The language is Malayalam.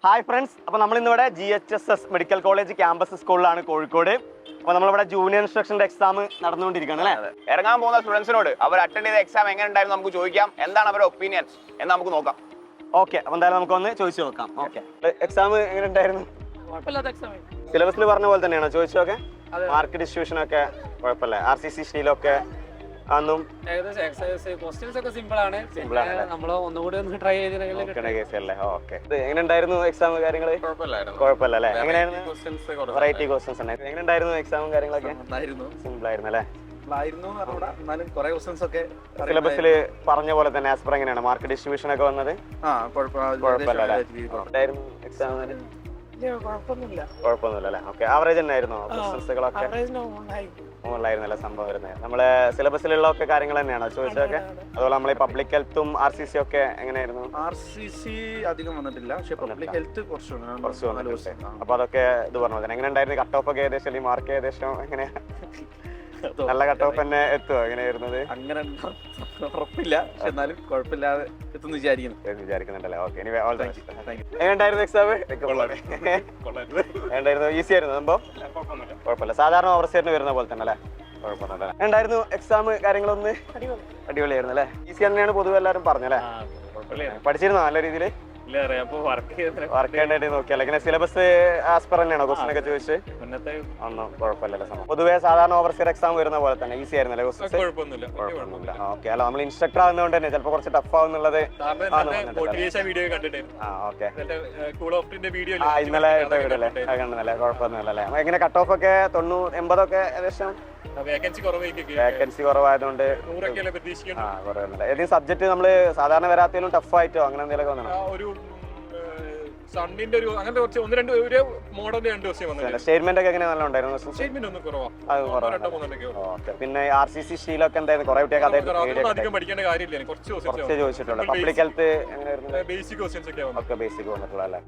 ഹായ് ഫ്രണ്ട്സ്, അപ്പോൾ നമ്മളിന്നിവിടെ GHSS മെഡിക്കൽ കോളേജ് ക്യാമ്പസ് സ്കൂളിലാണ് കോഴിക്കോട്. അപ്പോൾ നമ്മളിവിടെ ജൂനിയർ ഇൻസ്ട്രക്ഷൻ്റെ എക്സാം നടന്നുകൊണ്ടിരിക്കുകയാണ് അല്ലേ? ഇറങ്ങാൻ പോകുന്ന സ്റ്റുഡൻസിനോട് അവർ അറ്റൻഡ് ചെയ്ത എക്സാം എങ്ങനെ ഉണ്ടായിരുന്നു നമുക്ക് ചോദിക്കാം. എന്താണ് അവരുടെ ഒപ്പീനിയൻസ് എന്ന് നമുക്ക് നോക്കാം. ഓക്കെ, അപ്പോൾ എന്തായാലും നമുക്കൊന്ന് ചോദിച്ചു നോക്കാം. ഓക്കെ, എക്സാം എങ്ങനെ ഉണ്ടായിരുന്നു? സിലബസിൽ പറഞ്ഞ പോലെ തന്നെയാണോ ചോദിച്ചോക്കെ? മാർക്ക് ഡിസ്ട്രിബ്യൂഷൻ ഒക്കെ കുഴപ്പമില്ല? RCC സ്റ്റീലൊക്കെ അന്നും എങ്ങനെ ഉണ്ടായിരുന്നു എക്സാം കാര്യങ്ങൾ? കുഴപ്പമില്ല അല്ലേ? എങ്ങനെയായിരുന്നു? വെറൈറ്റി ക്വസ്റ്റ്യൻസ് ഉണ്ടായിരുന്നു. എങ്ങനെ ഉണ്ടായിരുന്നു എക്സാമും കാര്യങ്ങളൊക്കെ? സിമ്പിൾ ആയിരുന്നു അല്ലേ? സിലബസിൽ പറഞ്ഞ പോലെ തന്നെ ആസ് പെർ എങ്ങനെയാണ് മാർക്ക് ഡിസ്ട്രിബ്യൂഷൻ ഒക്കെ വന്നത്? കുഴപ്പമില്ല അല്ലേ? എക്സാം കുഴപ്പമൊന്നുമില്ല അല്ലേ? ഓക്കെ, ആവറേജ് തന്നെ ആയിരുന്നോ ക്വസ്റ്റ്യൻസുകളൊക്കെ? മുകളിലായിരുന്നല്ലേ സംഭവം വരുന്നത്? നമ്മളെ സിലബസിലുള്ള ഒക്കെ കാര്യങ്ങൾ തന്നെയാണോ ചോദിച്ചതൊക്കെ? അതുപോലെ നമ്മളെ പബ്ലിക് ഹെൽത്തും RCC ഒക്കെ എങ്ങനെയായിരുന്നു? RCC അധികം വന്നിട്ടില്ല, പക്ഷേ പബ്ലിക് ഹെൽത്ത് കുറച്ച് വന്നിട്ടുണ്ട്. അപ്പൊ അതൊക്കെ ഇത് പറഞ്ഞ പോലെ എങ്ങനെ ഉണ്ടായിരുന്നു? കട്ട് ഓഫ് ഒക്കെ ഏകദേശം അല്ലെങ്കിൽ മാർക്ക് ഏകദേശം എങ്ങനെയാ? നല്ല കട്ട് ഓഫ് തന്നെ എത്തുമോ? എങ്ങനെയായിരുന്നത്? അങ്ങനെ ഉറപ്പില്ല, എന്നാലും കുഴപ്പമില്ലാതെ എത്തുന്നു വിചാരിക്കുന്നുണ്ടല്ലേ? ഓക്കെ, ഇനി എങ്ങനെയുണ്ടായിരുന്നു എക്സാം? എങ്ങനെയായിരുന്നു? ഈസി ആയിരുന്നു സംഭവം? കുഴപ്പമില്ല, സാധാരണ ഓവർസിയറിന് വരുന്ന പോലെ തന്നെ അല്ലേ? കുഴപ്പമൊന്നുമില്ല. ഉണ്ടായിരുന്നു എക്സാം കാര്യങ്ങളൊന്ന്? അടിപൊളിയായിരുന്നു അല്ലേ? ഈസി തന്നെയാണ് പൊതുവെ എല്ലാവരും പറഞ്ഞല്ലേ? പഠിച്ചിരുന്നോ നല്ല രീതിയിൽ? വർക്ക് ചെയ്യേണ്ടി നോക്കിയല്ലേ? ഇങ്ങനെ സിലബസ് ആസ്പെർ തന്നെയാണോ ക്വസ്റ്റൻ ഒക്കെ ചോദിച്ച്? ഒന്നും കുഴപ്പമില്ലല്ലോ സംഭവം. പൊതുവെ സാധാരണ ഓവർസിയർ എക്സാം വരുന്ന പോലെ തന്നെ ഈസി ആയിരുന്നല്ലേ ക്വസ്റ്റൻസ്? കുഴപ്പമൊന്നുമില്ല. ഓക്കെ, അല്ല നമ്മൾ ഇൻസ്ട്രക്ടർ ആവുന്നതുകൊണ്ട് തന്നെ ചിലപ്പോൾ കുറച്ച് ടഫ് ആവുന്നുള്ളത് ഇന്നലെ വീഡിയോ അല്ലേ കണ്ടല്ലേ? കുഴപ്പമൊന്നുമില്ല. എങ്ങനെ കട്ട് ഓഫ് ഒക്കെ 90-80 ഒക്കെ ഏകദേശം? വേക്കൻസി കുറവായതുകൊണ്ട് ഏതെങ്കിലും സബ്ജക്ട് നമ്മള് സാധാരണ വരാത്തതിലും ടഫ് ആയിട്ടോ അങ്ങനെ എന്തെങ്കിലും വന്നോ? സ്റ്റേറ്റ്മെന്റ് ഒക്കെ എങ്ങനെ നല്ല ഉണ്ടായിരുന്നു? പിന്നെ RCC സ്റ്റീലൊക്കെ എന്തായിരുന്നു? കുറെ കുട്ടിയൊക്കെ കുറച്ച് ചോദിച്ചിട്ടുള്ളത്. പബ്ലിക് ഹെൽത്ത് എങ്ങനെയായിരുന്നു? ബേസിക് വന്നിട്ടുള്ള അല്ലേ?